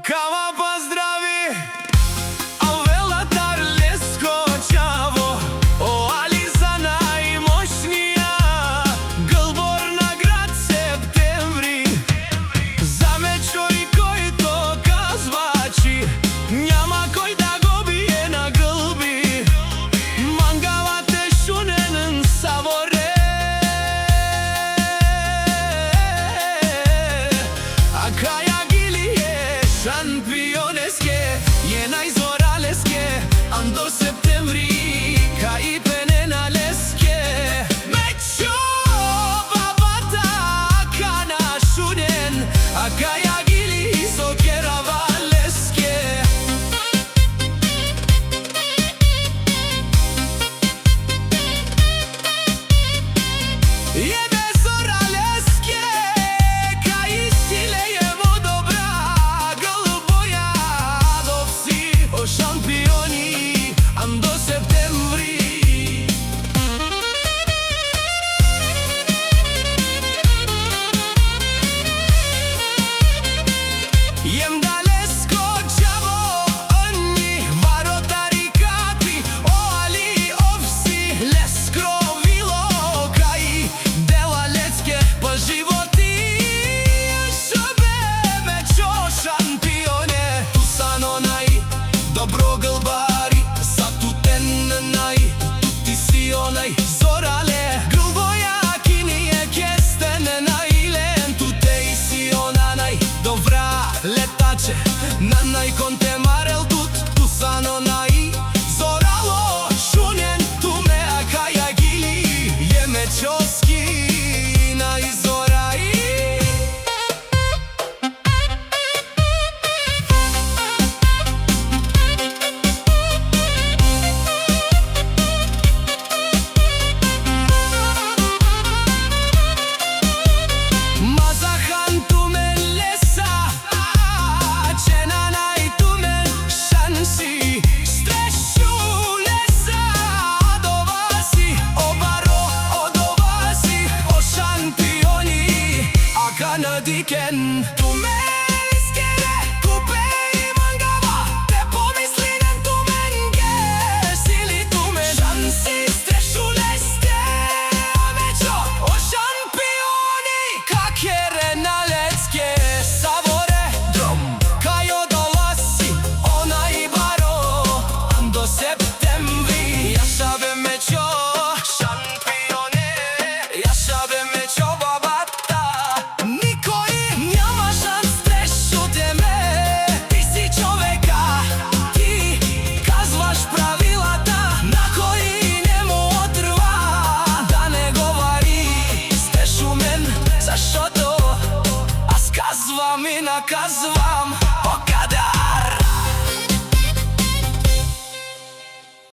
Kava pozdravi, a velatar lesko čavo, o Aliza najmoćnija, Gълбор на град Септември. За мечо и кой то казвачи, няма кой да го бие на гълби. Мангавът е шунен саворе, а Каягили е шампионеске, je najzoraleske, ando septembri, ka i penena leske. Mečo babata kana šunen, a Kayagili sokjerava leske. Jebe zoraleske, ka istilejemo dobra, Gълбоя довси o šampioni, ando septembri. Jem da lesko čavo, oni varotari kakvi, o Ali ovsi leskrovilo, kaj dela lecke pa životi. Šobe mečo šampione, tu san onaj dobro gълбари, satuten naj, tu ti si onaj zorale. Gълбоя kinije kesten najlen, tu te i si ona naj dobra letače, na naj konte marel tut, tu san onaj zoralo šunen, tu me a Kayagili je mečoski naj zoraj. Mazahan tu men lesa, cena naj tu men šansi, strešu lesa, adovasi, obaro odovasi, o šampioni, a kanadiken. Tu men iskere, kupe i mangava, te pomislinen tu men gesili, tu men šansi, strešu leste, a mečo, o šampioni, kakere na lecke savore, drom, kajo dolasi, ona i baro, ando septembri, jašave mečo, šampione, jašave mečo babata, nikoj няма шанс срещу тебе, ти си човека, ти казваш правилата, на кои не му отрва, да не говори срещу мен, защото аз казвам и наказвам.